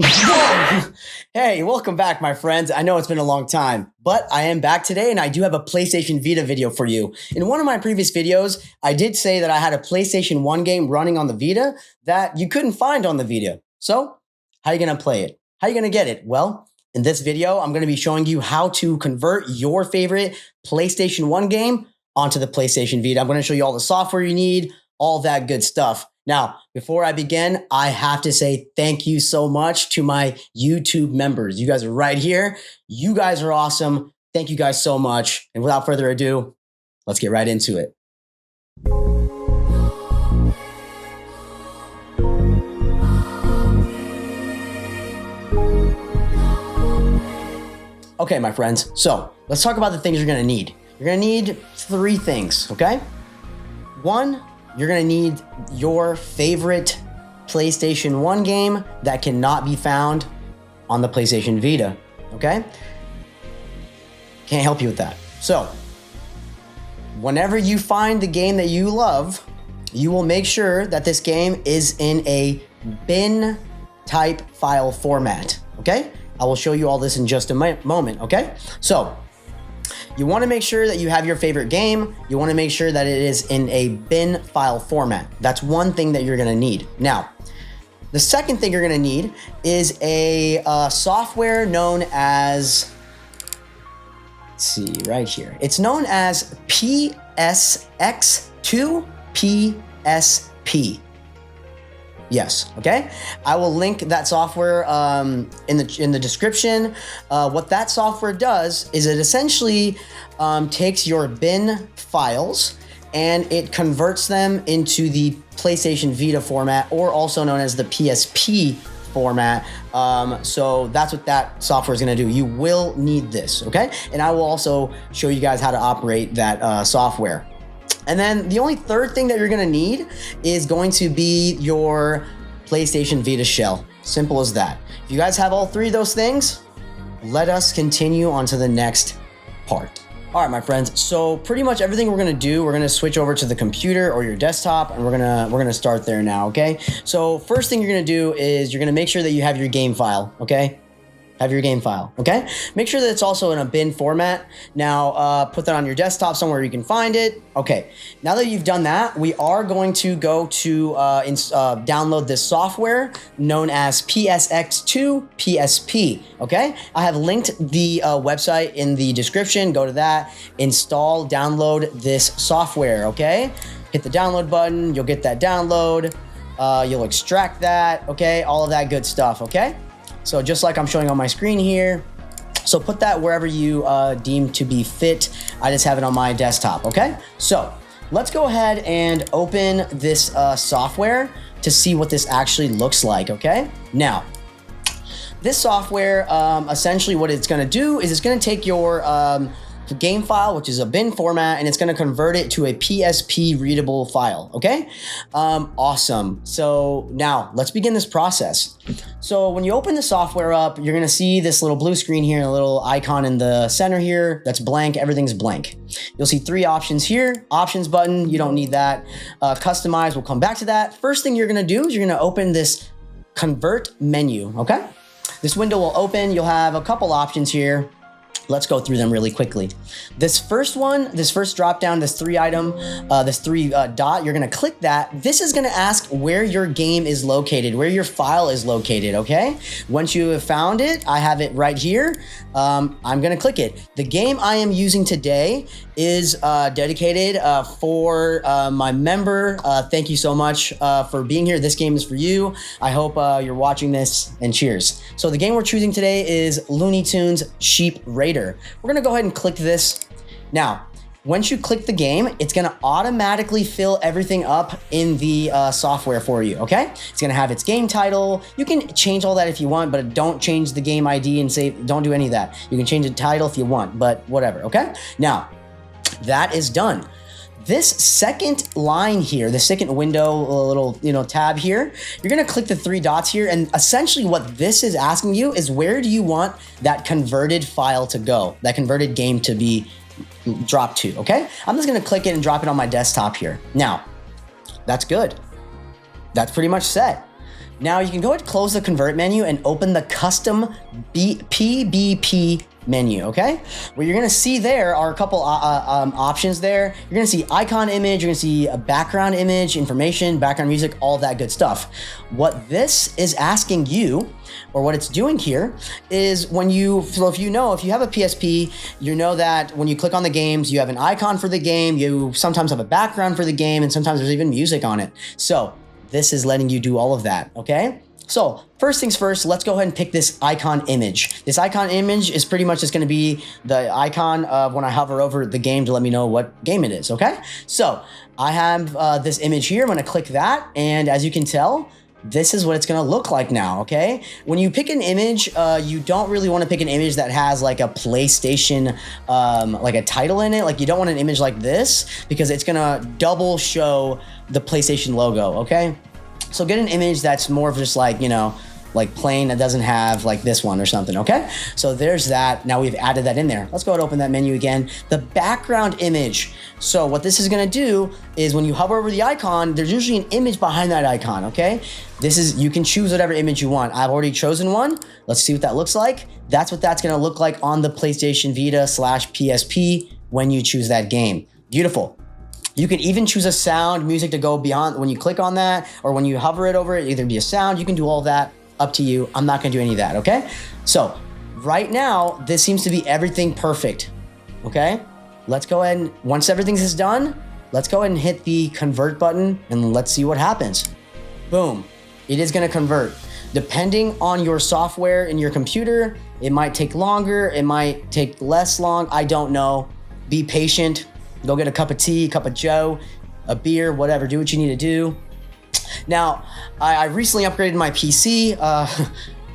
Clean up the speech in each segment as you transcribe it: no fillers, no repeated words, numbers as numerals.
Whoa! Hey, welcome back, my friends. I know it's been a long time, but I am back today and I do have a PlayStation Vita video for you. In one of my previous videos, I did say that I had a PlayStation 1 game running on the Vita that you couldn't find on the Vita. So, how are you going to play it? How are you going to get it? Well, in this video, I'm going to be showing you how to convert your favorite PlayStation 1 game onto the PlayStation Vita. I'm going to show you all the software you need, all that good stuff. Now, before I begin, I have to say thank you so much to my YouTube members. You guys are right here. You guys are awesome. Thank you guys so much. And without further ado, let's get right into it. Okay, my friends. So let's talk about the things you're going to need. You're going to need 3 things, okay? 1, you're going to need your favorite PlayStation 1 game that cannot be found on the PlayStation Vita, okay? Can't help you with that. So, whenever you find the game that you love, you will make sure that this game is in a bin type file format, okay? I will show you all this in just a moment, okay? So, you want to make sure that you have your favorite game. You want to make sure that it is in a bin file format. That's one thing that you're going to need. Now, the second thing you're going to need is a software known as, let's see, right here. It's known as PSX2 PSP. Yes, okay? I will link that software in the description. What that software does is it essentially takes your bin files and it converts them into the PlayStation Vita format, or also known as the PSP format. So that's what that software is gonna do. You will need this, okay? And I will also show you guys how to operate that software. And then the only third thing that you're gonna need is going to be your PlayStation Vita shell. Simple as that. If you guys have all 3 of those things, let us continue on to the next part. All right, my friends. So pretty much everything we're gonna do, we're gonna switch over to the computer or your desktop, and we're gonna start there now, okay? So first thing you're gonna do is you're gonna make sure that you have your game file, okay? Have your game file, okay? Make sure that it's also in a bin format. Now, put that on your desktop somewhere you can find it. Okay, now that you've done that, we are going to go to download this software known as PSX2 PSP, okay? I have linked the website in the description. Go to that, install, download this software, okay? Hit the download button, you'll get that download. You'll extract that, okay? All of that good stuff, okay? So just like I'm showing on my screen here, so put that wherever you deem to be fit. I just have it on my desktop, okay? So let's go ahead and open this software to see what this actually looks like, okay? Now, this software, essentially what it's gonna do is it's gonna take your game file, which is a bin format, and it's going to convert it to a PSP readable file, okay? Awesome. So now let's begin this process. So when you open the software up, you're going to see this little blue screen here, a little icon in the center here that's blank. Everything's blank. You'll see 3 options here. Options button, you don't need that. Customize, we'll come back to that. First thing you're going to do is you're going to open this convert menu, okay? This window will open. You'll have a couple options here. Let's go through them really quickly. This first one, this first drop down, this 3 item, this 3 dot, you're gonna click that. This is gonna ask where your game is located, where your file is located, okay? Once you have found it, I have it right here. I'm gonna click it. The game I am using today is dedicated for my member. Thank you so much for being here. This game is for you. I hope you're watching this, and cheers. So the game we're choosing today is Looney Tunes Sheep Raider. We're gonna go ahead and click this. Now, once you click the game, it's gonna automatically fill everything up in the software for you, okay? It's gonna have its game title. You can change all that if you want, but don't change the game ID and save, don't do any of that. You can change the title if you want, but whatever, okay? Now, that is done. This second line here, the second window, a little tab here, you're gonna click the 3 dots here, and essentially what this is asking you is where do you want that converted file to go, that converted game to be dropped to, okay? I'm just gonna click it and drop it on my desktop here. Now, that's good. That's pretty much set. Now you can go ahead and close the convert menu and open the custom PBP menu, okay? What you're gonna see there are a couple options there. You're gonna see icon image, you're gonna see a background image, information, background music, all that good stuff. What this is asking you, or what it's doing here, is when you, so if you have a PSP, you know that when you click on the games, you have an icon for the game, you sometimes have a background for the game, and sometimes there's even music on it. So this is letting you do all of that, okay? So first things first, let's go ahead and pick this icon image. This icon image is pretty much just gonna be the icon of when I hover over the game to let me know what game it is, okay? So I have this image here, I'm gonna click that, and as you can tell, this is what it's gonna look like now, okay? When you pick an image, you don't really wanna pick an image that has like a PlayStation, like a title in it. Like you don't want an image like this because it's gonna double show the PlayStation logo, okay? So get an image that's more of just like, you know, like plain, that doesn't have like this one or something, okay? So there's that. Now we've added that in there. Let's go ahead and open that menu again. The background image. So what this is gonna do is when you hover over the icon, there's usually an image behind that icon, okay? This is, you can choose whatever image you want. I've already chosen one. Let's see what that looks like. That's what that's gonna look like on the PlayStation Vita / PSP when you choose that game. Beautiful. You can even choose a sound, music to go beyond when you click on that, or when you hover it over it, either be a sound, you can do all of that, up to you. I'm not gonna do any of that, okay? So right now, this seems to be everything perfect, okay? Let's go ahead and, once everything is done, let's go ahead and hit the convert button and let's see what happens. Boom, it is gonna convert. Depending on your software in your computer, it might take longer, it might take less long, I don't know. Be patient. Go get a cup of tea, cup of joe, a beer, whatever, do what you need to do. Now, I recently upgraded my PC.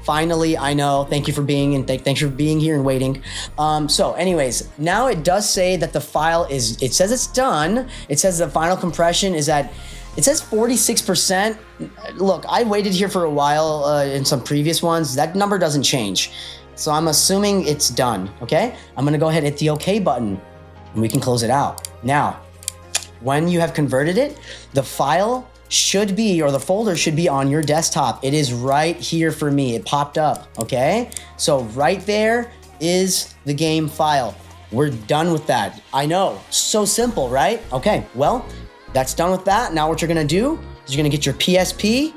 Finally, I know, thank you for being, and thanks for being here and waiting. So anyways, now it does say that the file is, it says it's done. It says the final compression is at, it says 46%. Look, I waited here for a while in some previous ones. That number doesn't change. So I'm assuming it's done, okay? I'm gonna go ahead and hit the okay button, and we can close it out. Now, when you have converted it, the file should be, or the folder should be on your desktop. It is right here for me. It popped up, okay? So right there is the game file. We're done with that. I know, so simple, right? Okay, well, that's done with that. Now what you're gonna do is you're gonna get your PS Vita,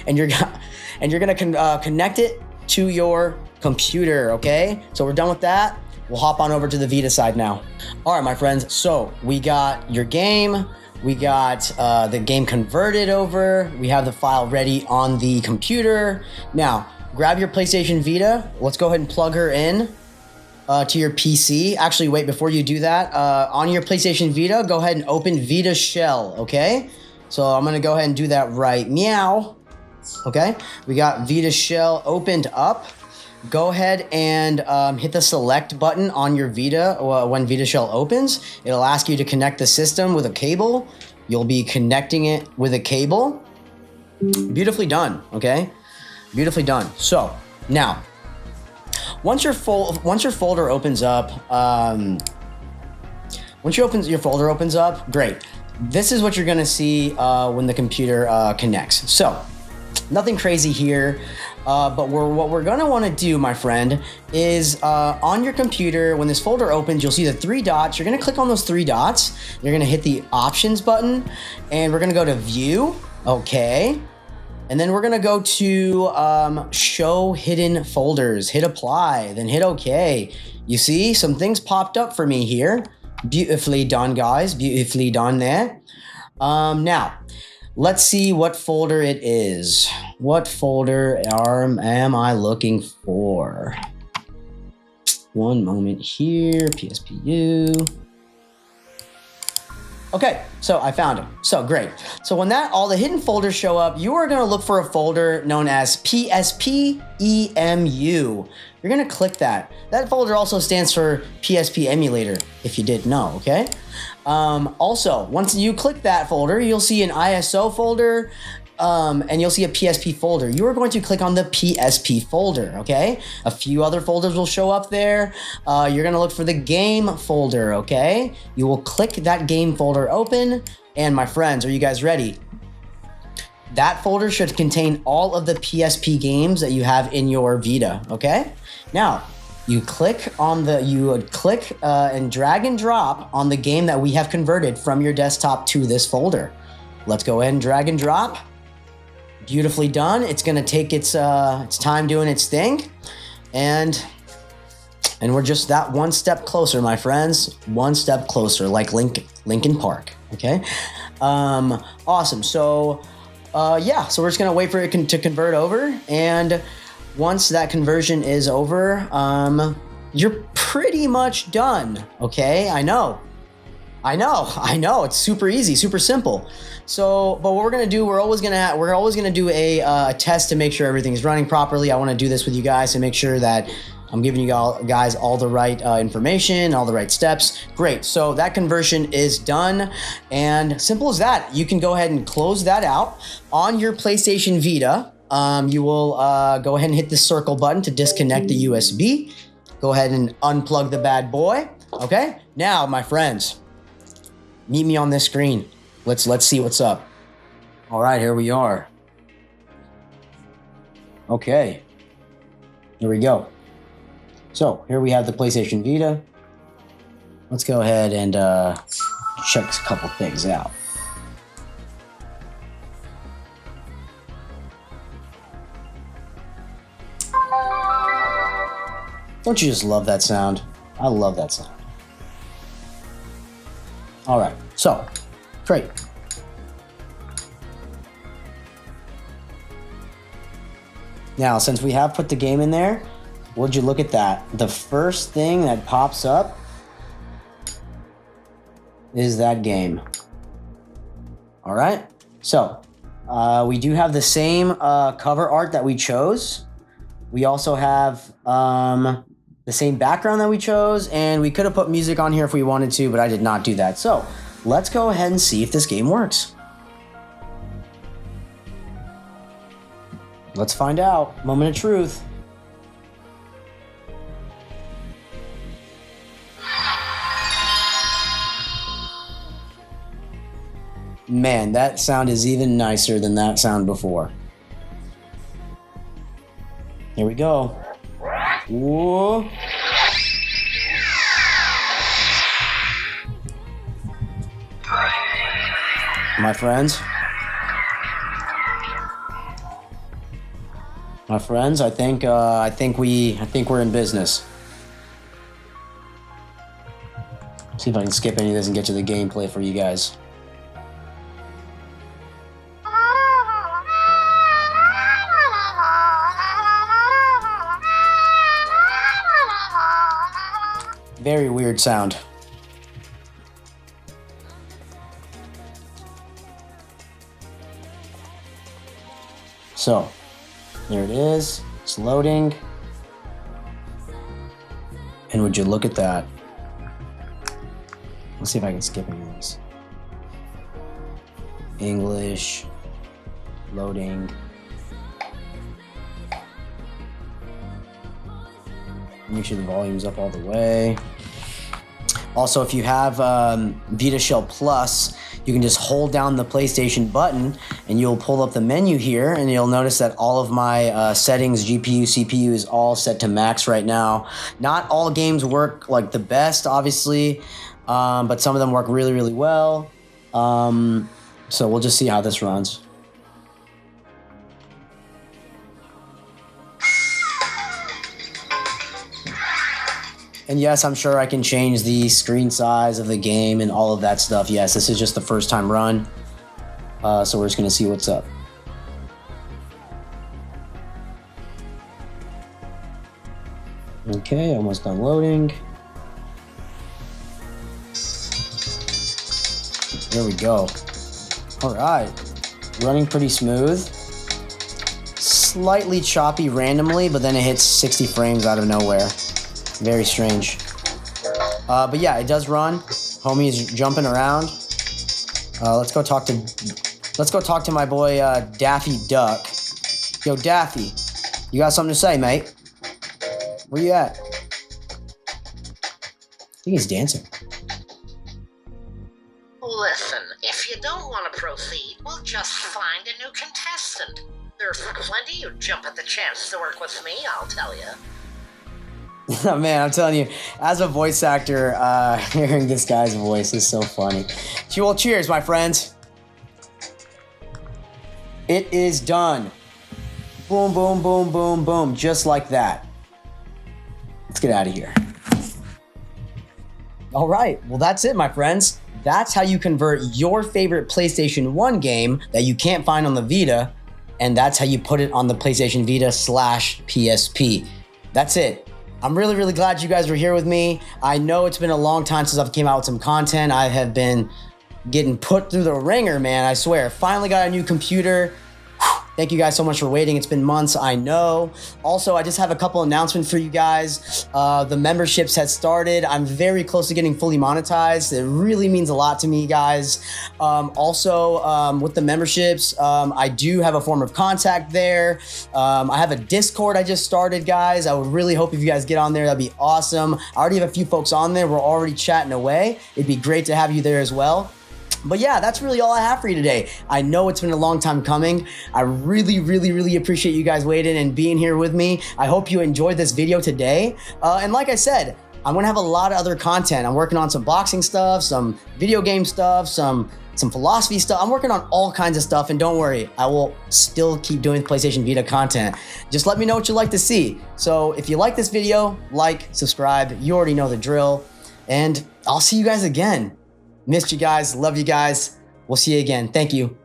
and you're gonna connect it to your computer, okay? So we're done with that. We'll hop on over to the Vita side now. All right, my friends, so we got your game, we got the game converted over, we have the file ready on the computer. Now, grab your PlayStation Vita, let's go ahead and plug her in to your PC. Actually, wait, before you do that, on your PlayStation Vita, go ahead and open Vita Shell, okay? So I'm gonna go ahead and do that right meow, okay? We got Vita Shell opened up. Go ahead and hit the select button on your Vita when Vita Shell opens. It'll ask you to connect the system with a cable. You'll be connecting it with a cable. Beautifully done, okay? Beautifully done. So now, once your folder opens up, your folder opens up, great. This is what you're gonna see when the computer connects. So nothing crazy here. But what we're gonna wanna do, my friend, is on your computer, when this folder opens, you'll see the 3 dots. You're gonna click on those 3 dots. You're gonna hit the options button, and we're gonna go to view, okay. And then we're gonna go to show hidden folders, hit apply, then hit okay. You see, some things popped up for me here. Beautifully done, guys, beautifully done there. Now, let's see what folder it is. What folder am I looking for? One moment here, PSPU. Okay, so I found them. So great. So when all the hidden folders show up, you are gonna look for a folder known as PSP EMU. You're gonna click that. That folder also stands for PSP emulator, if you didn't know, okay? Also, once you click that folder, you'll see an ISO folder, and you'll see a PSP folder. You are going to click on the PSP folder, okay? A few other folders will show up there. You're gonna look for the game folder, okay? You will click that game folder open, and my friends, are you guys ready? That folder should contain all of the PSP games that you have in your Vita, okay? Now, you click and drag and drop on the game that we have converted from your desktop to this folder. Let's go ahead and drag and drop. Beautifully done. It's gonna take its time doing its thing. And we're just that one step closer, my friends. One step closer, like Linkin Park, okay? Awesome, so yeah, so we're just gonna wait for it to convert over, and once that conversion is over, you're pretty much done, okay? I know, it's super easy, super simple. So, but what we're gonna do, we're always gonna do a test to make sure everything's running properly. I wanna do this with you guys to make sure that I'm giving you guys all the right information, all the right steps. Great, so that conversion is done, and simple as that. You can go ahead and close that out. On your PlayStation Vita, you will go ahead and hit the circle button to disconnect the USB. Go ahead and unplug the bad boy, okay? Now, my friends, meet me on this screen. Let's see what's up. All right, here we are. Okay, here we go. So here we have the PlayStation Vita. Let's go ahead and check a couple things out. Don't you just love that sound? I love that sound. All right, so great. Now, since we have put the game in there, would you look at that? The first thing that pops up is that game. All right, so we do have the same cover art that we chose. We also have the same background that we chose, and we could have put music on here if we wanted to, but I did not do that. So let's go ahead and see if this game works. Let's find out. Moment of truth. Man, that sound is even nicer than that sound before. Here we go. Whoa. My friends, I think we're in business. See if I can skip any of this and get to the gameplay for you guys. Very weird sound. So, there it is. It's loading. And would you look at that? Let's see if I can skip any of this. English. Loading. Make sure the volume's up all the way. Also, if you have Vita Shell Plus, you can just hold down the PlayStation button and you'll pull up the menu here, and you'll notice that all of my settings, GPU, CPU is all set to max right now. Not all games work like the best, obviously, but some of them work really, really well. So we'll just see how this runs. And yes, I'm sure I can change the screen size of the game and all of that stuff. Yes, this is just the first time run. So we're just gonna see what's up. Okay, almost done loading. There we go. All right, running pretty smooth. Slightly choppy randomly, but then it hits 60 frames out of nowhere. Very strange. But yeah, it does run. Homie is jumping around. Let's go talk to my boy Daffy Duck. Yo, Daffy, you got something to say, mate? Where you at? I think he's dancing. Listen, if you don't want to proceed, we'll just find a new contestant. decent. There's plenty who jump at the chance to work with me, I'll tell you. Man, I'm telling you, as a voice actor, hearing this guy's voice is so funny. Well, cheers, my friends. It is done. Boom, boom, boom, boom, boom, just like that. Let's get out of here. All right, well, that's it, my friends. That's how you convert your favorite PlayStation 1 game that you can't find on the Vita, and that's how you put it on the PlayStation Vita / PSP. That's it. I'm really, really glad you guys were here with me. I know it's been a long time since I've came out with some content. I have been getting put through the ringer, man, I swear. Finally got a new computer. Thank you guys so much for waiting. It's been months, I know. Also, I just have a couple announcements for you guys. The memberships had started. I'm very close to getting fully monetized. It really means a lot to me, guys. Also, with the memberships, I do have a form of contact there. I have a Discord I just started, guys. I would really hope if you guys get on there, that'd be awesome. I already have a few folks on there. We're already chatting away. It'd be great to have you there as well. But yeah, that's really all I have for you today. I know it's been a long time coming. I really, really, really appreciate you guys waiting and being here with me. I hope you enjoyed this video today. And like I said, I'm gonna have a lot of other content. I'm working on some boxing stuff, some video game stuff, some philosophy stuff. I'm working on all kinds of stuff, and don't worry, I will still keep doing PlayStation Vita content. Just let me know what you'd like to see. So if you like this video, like, subscribe, you already know the drill, and I'll see you guys again. Missed you guys. Love you guys. We'll see you again. Thank you.